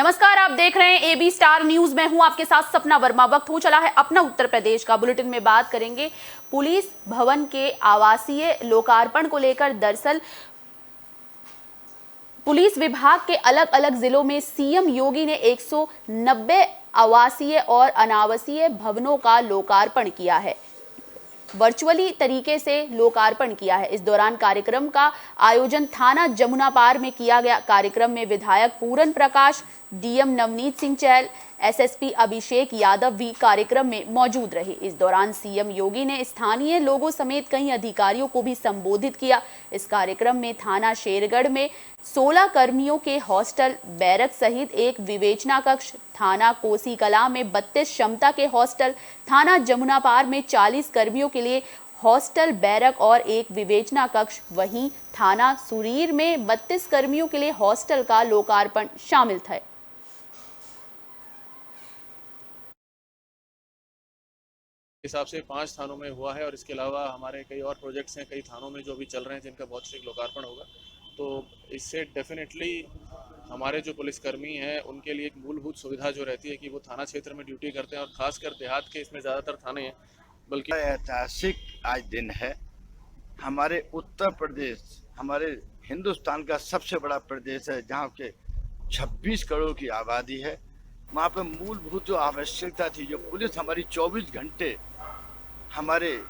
नमस्कार, आप देख रहे हैं एबी स्टार न्यूज। मैं हूं आपके साथ सपना वर्मा। वक्त हो चला है अपना उत्तर प्रदेश का। बुलेटिन में बात करेंगे पुलिस भवन के आवासीय लोकार्पण को लेकर। दरअसल पुलिस विभाग के अलग अलग जिलों में सीएम योगी ने 190 आवासीय और अनावासीय भवनों का लोकार्पण किया है। वर्चुअली तरीके से लोकार्पण किया है। इस दौरान कार्यक्रम का आयोजन थाना जमुनापार में किया गया। कार्यक्रम में विधायक पूरन प्रकाश, डीएम नवनीत सिंह चहल, एसएसपी अभिषेक यादव भी कार्यक्रम में मौजूद रहे। इस दौरान सीएम योगी ने स्थानीय लोगों समेत कई अधिकारियों को भी संबोधित किया। इस कार्यक्रम में थाना शेरगढ़ में 16 कर्मियों के हॉस्टल बैरक सहित एक विवेचना कक्ष, थाना कोसी कला में 32 क्षमता के हॉस्टल, थाना जमुनापार में 40 कर्मियों के लिए हॉस्टल बैरक और एक विवेचना कक्ष, वहीं थाना सुरीर में 32 कर्मियों के लिए हॉस्टल का लोकार्पण शामिल था। हिसाब से 5 थानों में हुआ है और इसके अलावा हमारे कई और प्रोजेक्ट्स हैं कई थानों में जो अभी चल रहे हैं, जिनका बहुत शीघ्र लोकार्पण होगा। तो इससे डेफिनेटली हमारे जो पुलिसकर्मी हैं उनके लिए एक मूलभूत सुविधा जो रहती है कि वो थाना क्षेत्र में ड्यूटी करते हैं, और खासकर देहात के इसमें ज़्यादातर थाने हैं। बल्कि ऐतिहासिक आज दिन है। हमारे उत्तर प्रदेश हमारे हिंदुस्तान का सबसे बड़ा प्रदेश है, जहाँ के 26 करोड़ की आबादी है। वहाँ पे मूलभूत जो आवश्यकता थी, जो पुलिस हमारी 24 घंटे हमारे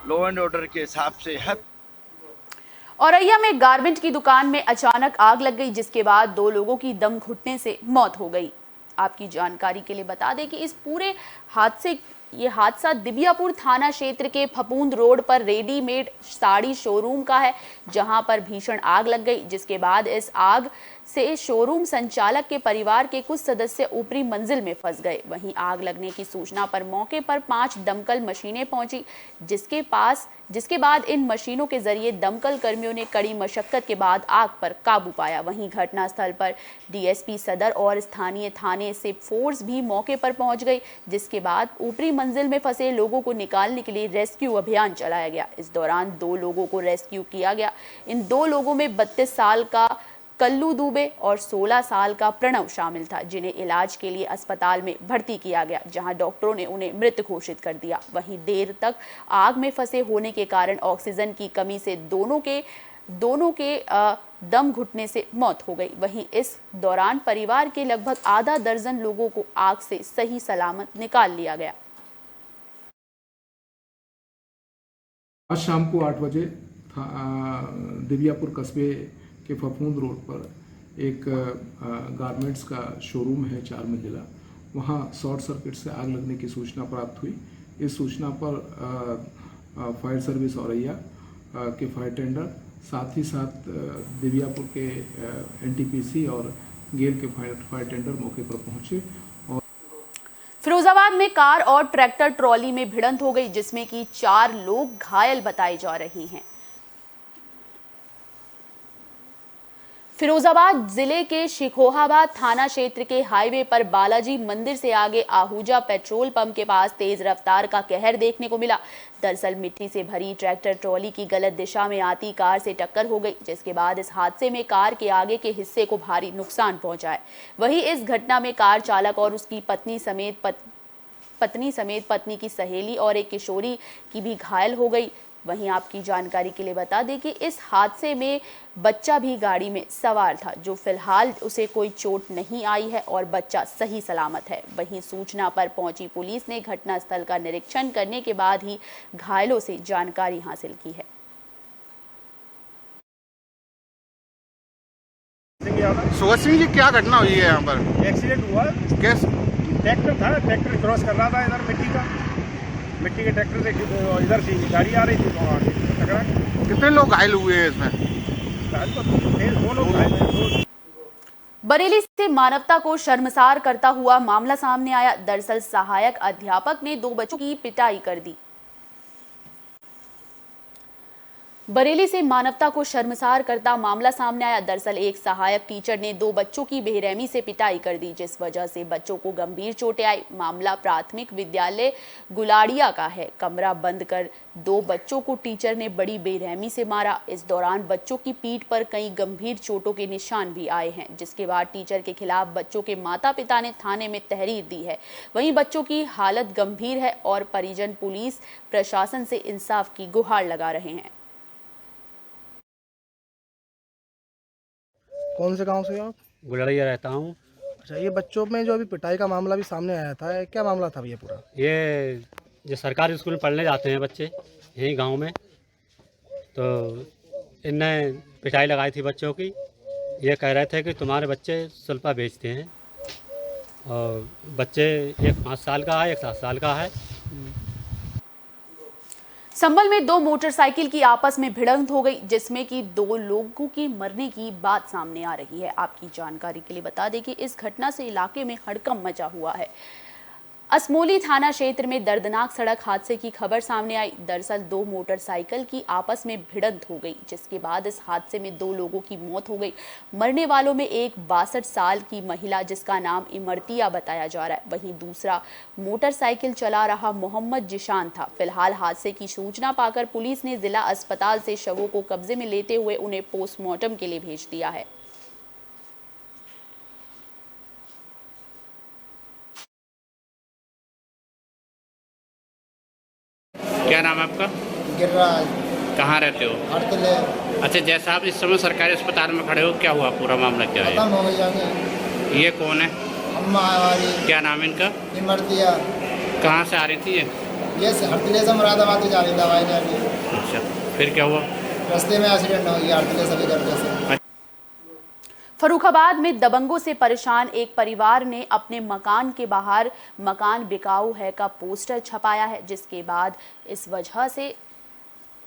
लॉ एंड ऑर्डर के हिसाब से है। औरैया में गारमेंट की दुकान में अचानक आग लग गई, जिसके बाद 2 लोगों की दम घुटने से मौत हो गई। आपकी जानकारी के लिए बता दें कि इस पूरे ये हादसा दिबियापुर थाना क्षेत्र के फपूंद रोड पर रेडीमेड साड़ी शोरूम का है, जहां पर भीषण आग लग गई। जिसके बाद इस आग से शोरूम संचालक के परिवार के कुछ सदस्य ऊपरी मंजिल में फंस गए। वहीं आग लगने की सूचना पर मौके पर 5 दमकल मशीनें पहुंची, जिसके बाद इन मशीनों के जरिए दमकल कर्मियों ने कड़ी मशक्कत के बाद आग पर काबू पाया। वहीं घटनास्थल पर डीएसपी सदर और स्थानीय थाने से फोर्स भी मौके पर पहुंच गई, जिसके बाद ऊपरी मंजिल में फंसे लोगों को निकालने के लिए रेस्क्यू अभियान चलाया गया। इस दौरान 2 लोगों को रेस्क्यू किया गया। इन 2 लोगों में 32 साल का कल्लू दुबे और 16 साल का प्रणव शामिल था, जिन्हें इलाज के लिए अस्पताल में भर्ती किया गया, जहां डॉक्टरों ने उन्हें मृत घोषित कर दिया। वहीं देर तक आग में फंसे होने के कारण ऑक्सीजन की कमी से दोनों के दम घुटने से मौत हो गई। वहीं इस दौरान परिवार के लगभग आधा दर्जन लोगों को आग से सही सलामत निकाल लिया गया। आज शाम को 8 बजे दिबियापुर कस्बे के फफूंद रोड पर एक गारमेंट्स का शोरूम है 4 मंजिला। वहाँ शॉर्ट सर्किट से आग लगने की सूचना प्राप्त हुई। इस सूचना पर फायर सर्विस औरैया के फायर टेंडर, साथ ही साथ दिबियापुर के एनटीपीसी और गेल के फायर टेंडर मौके पर पहुंचे। और फिरोजाबाद में कार और ट्रैक्टर ट्रॉली में भिड़ंत हो गई, जिसमें कि 4 लोग घायल बताए जा रहे हैं। फिरोजाबाद जिले के शिकोहाबाद थाना क्षेत्र के हाईवे पर बालाजी मंदिर से आगे आहूजा पेट्रोल पंप के पास तेज रफ्तार का कहर देखने को मिला। दरअसल मिट्टी से भरी ट्रैक्टर ट्रॉली की गलत दिशा में आती कार से टक्कर हो गई, जिसके बाद इस हादसे में कार के आगे के हिस्से को भारी नुकसान पहुंचा है। वहीं इस घटना में कार चालक और उसकी पत्नी समेत पत्नी की सहेली और एक किशोरी की भी घायल हो गई। वहीं आपकी जानकारी के लिए बता दें कि इस हादसे में बच्चा भी गाड़ी में सवार था, जो फिलहाल उसे कोई चोट नहीं आई है और बच्चा सही सलामत है। वहीं सूचना पर पहुंची पुलिस ने घटनास्थल का निरीक्षण करने के बाद ही घायलों से जानकारी हासिल की है। सुगत जी, क्या घटना हुई है यहाँ पर? एक्सीडेंट हुआ। कैसे? ट्रैक्टर क्रॉस कर रहा था इधर मिट्टी के ट्रैक्टर से, इधर से गाड़ी आ रही थी, टकरा। कितने लोग घायल हुए हैं इसमें? तो 2 लोग घायल हैं। बरेली से मानवता को शर्मसार करता हुआ मामला सामने आया। दरअसल सहायक अध्यापक ने 2 बच्चों की पिटाई कर दी। बरेली से मानवता को शर्मसार करता मामला सामने आया। दरअसल एक सहायक टीचर ने 2 बच्चों की बेरहमी से पिटाई कर दी, जिस वजह से बच्चों को गंभीर चोटें आई। मामला प्राथमिक विद्यालय गुलाड़िया का है। कमरा बंद कर 2 बच्चों को टीचर ने बड़ी बेरहमी से मारा। इस दौरान बच्चों की पीठ पर कई गंभीर चोटों के निशान भी आए हैं, जिसके बाद टीचर के खिलाफ बच्चों के माता पिता ने थाने में तहरीर दी है। वहीं बच्चों की हालत गंभीर है और परिजन पुलिस प्रशासन से इंसाफ की गुहार लगा रहे हैं। कौन से गांव से आप? गुलड़िया रहता हूँ। अच्छा, ये बच्चों में जो अभी पिटाई का मामला भी सामने आया था, क्या मामला था ये पूरा? ये जो सरकारी स्कूल में पढ़ने जाते हैं बच्चे यहीं गांव में, तो इनने पिटाई लगाई थी बच्चों की। ये कह रहे थे कि तुम्हारे बच्चे सुल्फा बेचते हैं, और बच्चे एक 5 साल का है, एक 7 साल का है। संभल में 2 मोटरसाइकिल की आपस में भिड़ंत हो गई, जिसमें कि 2 लोगों की मरने की बात सामने आ रही है। आपकी जानकारी के लिए बता दें कि इस घटना से इलाके में हड़कंप मचा हुआ है। असमोली थाना क्षेत्र में दर्दनाक सड़क हादसे की खबर सामने आई। दरअसल 2 मोटरसाइकिल की आपस में भिड़ंत हो गई, जिसके बाद इस हादसे में 2 लोगों की मौत हो गई। मरने वालों में एक 62 साल की महिला, जिसका नाम इमरतिया बताया जा रहा है, वहीं दूसरा मोटरसाइकिल चला रहा मोहम्मद जिशान था। फिलहाल हादसे की सूचना पाकर पुलिस ने जिला अस्पताल से शवों को कब्जे में लेते हुए उन्हें पोस्टमार्टम के लिए भेज दिया है। क्या नाम है आपका? गिरिराज। कहाँ रहते हो? हड़तले। अच्छा, जैसा आप इस समय सरकारी अस्पताल में खड़े हो, क्या हुआ? पूरा मामला क्या है? खत्म हो गई जाके। ये कौन है? अम्मा हमारी। क्या नाम है इनका? इमरतिया। कहाँ से आ रही थी ये? हड़तले से मुरादाबाद जा रही दवाई लेने। अच्छा, फिर क्या हुआ? रास्ते में एक्सीडेंट हो गया हड़तले सभी करके से। फर्रुखाबाद में दबंगों से परेशान एक परिवार ने अपने मकान के बाहर "मकान बिकाऊ है" का पोस्टर छपाया है, जिसके बाद इस वजह से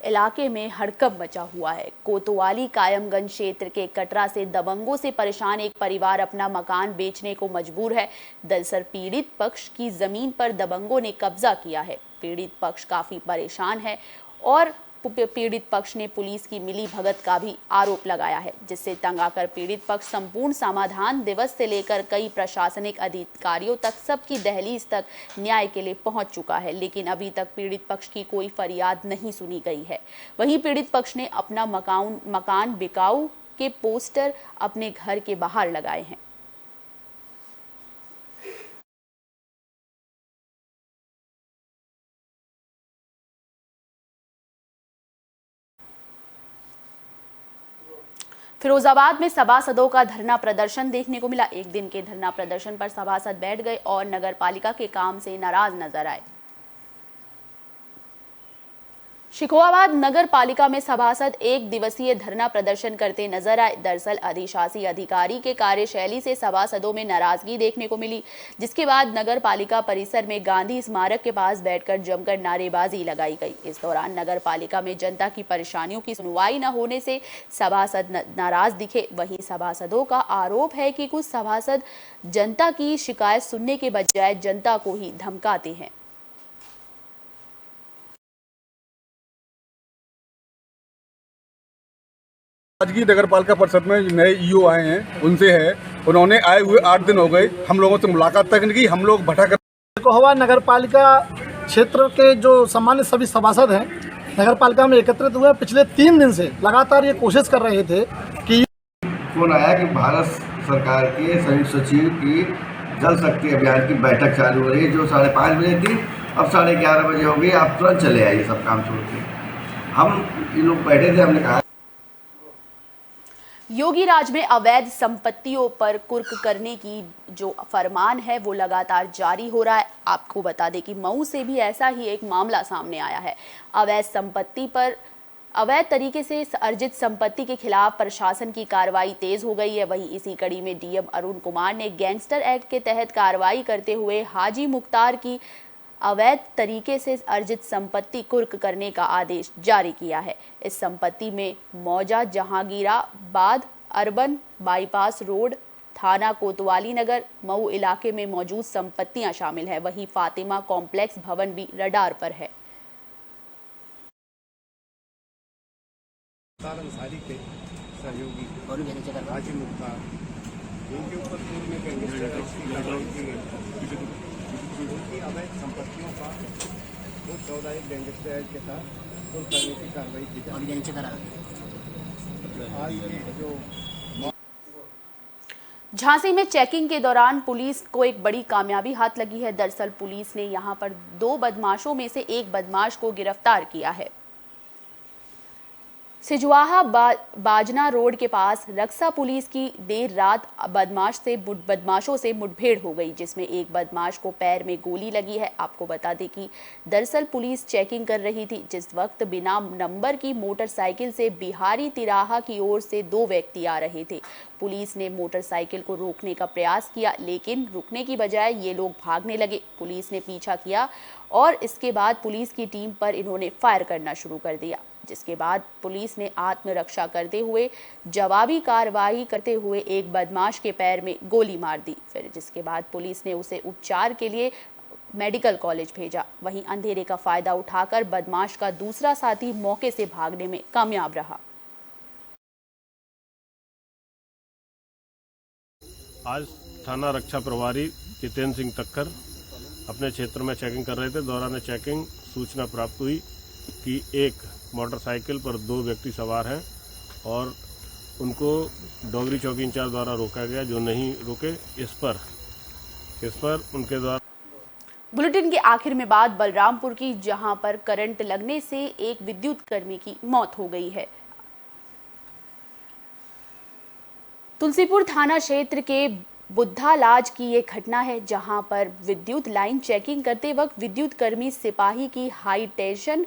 इलाके में हड़कंप मचा हुआ है। कोतवाली कायमगंज क्षेत्र के कटरा से दबंगों से परेशान एक परिवार अपना मकान बेचने को मजबूर है। दरअसल पीड़ित पक्ष की जमीन पर दबंगों ने कब्जा किया है। पीड़ित पक्ष काफी परेशान है और पीड़ित पक्ष ने पुलिस की मिली भगत का भी आरोप लगाया है, जिससे तंग आकर पीड़ित पक्ष संपूर्ण समाधान दिवस से लेकर कई प्रशासनिक अधिकारियों तक सबकी दहलीज तक न्याय के लिए पहुंच चुका है, लेकिन अभी तक पीड़ित पक्ष की कोई फरियाद नहीं सुनी गई है। वहीं पीड़ित पक्ष ने अपना मकान बिकाऊ के पोस्टर अपने घर के बाहर लगाए हैं। फिरोजाबाद में सभासदों का धरना प्रदर्शन देखने को मिला। एक दिन के धरना प्रदर्शन पर सभासद बैठ गए और नगर पालिका के काम से नाराज नजर आए। शिकोहाबाद नगर पालिका में सभासद 1 दिवसीय धरना प्रदर्शन करते नजर आए। दरअसल अधिशासी अधिकारी के कार्यशैली से सभासदों में नाराजगी देखने को मिली, जिसके बाद नगर पालिका परिसर में गांधी स्मारक के पास बैठकर जमकर नारेबाजी लगाई गई। इस दौरान नगर पालिका में जनता की परेशानियों की सुनवाई न होने से सभासद नाराज दिखे। वहीं सभासदों का आरोप है कि कुछ सभासद जनता की शिकायत सुनने के बजाय जनता को ही धमकाते हैं। आज की नगर पालिका परिषद में नए ईओ आए हैं, उनसे है, उन्होंने आए हुए 8 दिन हो गए, हम लोगों से मुलाकात तक नहीं की। हम लोग भटक शिकोहाबाद नगर पालिका क्षेत्र के जो सम्मानित सभी सभासद हैं नगर पालिका में एकत्रित हुए। पिछले 3 दिन से लगातार ये कोशिश कर रहे थे कि फोन आया कि भारत सरकार के संयुक्त सचिव की जल शक्ति अभियान की बैठक चालू हो रही है, जो 5:30 बजे थी, अब 11:30 बजे हो गई, आप तुरंत चले आइए सब काम छोड़ के। हम ये लोग बैठे थे, हमने कहा योगी राज में अवैध संपत्तियों पर कुर्क करने की जो फरमान है वो लगातार जारी हो रहा है। आपको बता दें कि मऊ से भी ऐसा ही एक मामला सामने आया है। अवैध तरीके से अर्जित संपत्ति के खिलाफ प्रशासन की कार्रवाई तेज हो गई है। वहीं इसी कड़ी में डीएम अरुण कुमार ने गैंगस्टर एक्ट के तहत कार्रवाई करते हुए हाजी मुख्तार की अवैध तरीके से अर्जित संपत्ति कुर्क करने का आदेश जारी किया है। इस संपत्ति में मौजा जहांगीराबाद अर्बन बाईपास रोड, थाना कोतवाली नगर, मऊ इलाके में मौजूद संपत्तियां शामिल है। वहीं फातिमा कॉम्प्लेक्स भवन भी रडार पर है। मुख्तार अंसारी के सहयोगी हाजी मुख्तार, इनके ऊपर पूर्व में गैंगस्टर की कार्रवाई की गई। उनकी अवैध संपत्तियों का वो 14 गैंगस्टर एक्ट के तहत कुल करने की कार्रवाई की जाए। आज ये जो झांसी में चेकिंग के दौरान पुलिस को एक बड़ी कामयाबी हाथ लगी है। दरअसल पुलिस ने यहां पर 2 बदमाशों में से एक बदमाश को गिरफ्तार किया है। सिजवाहा बाजना रोड के पास रक्सा पुलिस की देर रात बदमाशों से मुठभेड़ हो गई, जिसमें एक बदमाश को पैर में गोली लगी है। आपको बता दें कि दरअसल पुलिस चेकिंग कर रही थी, जिस वक्त बिना नंबर की मोटरसाइकिल से बिहारी तिराहा की ओर से 2 व्यक्ति आ रहे थे। पुलिस ने मोटरसाइकिल को रोकने का प्रयास किया, लेकिन रुकने की बजाय ये लोग भागने लगे। पुलिस ने पीछा किया और इसके बाद पुलिस की टीम पर इन्होंने फायर करना शुरू कर दिया, जिसके बाद पुलिस ने आत्मरक्षा करते हुए जवाबी कार्रवाई करते हुए एक बदमाश के पैर में गोली मार दी। फिर जिसके बाद पुलिस ने उसे उपचार के लिए मेडिकल कॉलेज भेजा। वहीं अंधेरे का फायदा उठाकर बदमाश का दूसरा साथी मौके से भागने में कामयाब रहा। आज थाना रक्षा प्रभारी जितेंद्र सिंह तक्कर अपने क्षेत्र में चेकिंग कर रहे थे। दौरान चेकिंग सूचना प्राप्त हुई कि एक मोटरसाइकिल पर 2 व्यक्ति सवार हैं और उनको डोगरी चौकी इंचार्ज द्वारा रोका गया। जो नहीं रुके, इस पर उनके द्वारा। बुलेटिन के आखिर में बात बलरामपुर की, जहां पर करंट लगने से एक विद्युत कर्मी की मौत हो गई है। तुलसीपुर थाना क्षेत्र के बुद्धा लाज की ये घटना है, जहां पर विद्युत लाइन चेकिंग करते वक्त विद्युत कर्मी सिपाही की हाई टेंशन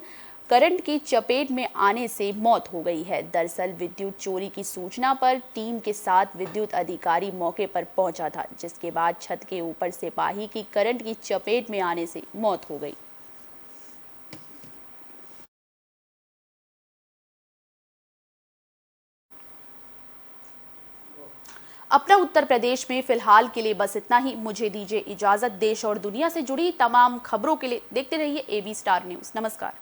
करंट की चपेट में आने से मौत हो गई है। दरअसल विद्युत चोरी की सूचना पर टीम के साथ विद्युत अधिकारी मौके पर पहुंचा था, जिसके बाद छत के ऊपर सिपाही की करंट की चपेट में आने से मौत हो गई। अपना उत्तर प्रदेश में फिलहाल के लिए बस इतना ही। मुझे दीजिए इजाजत। देश और दुनिया से जुड़ी तमाम खबरों के लिए देखते रहिए AB स्टार न्यूज़। नमस्कार।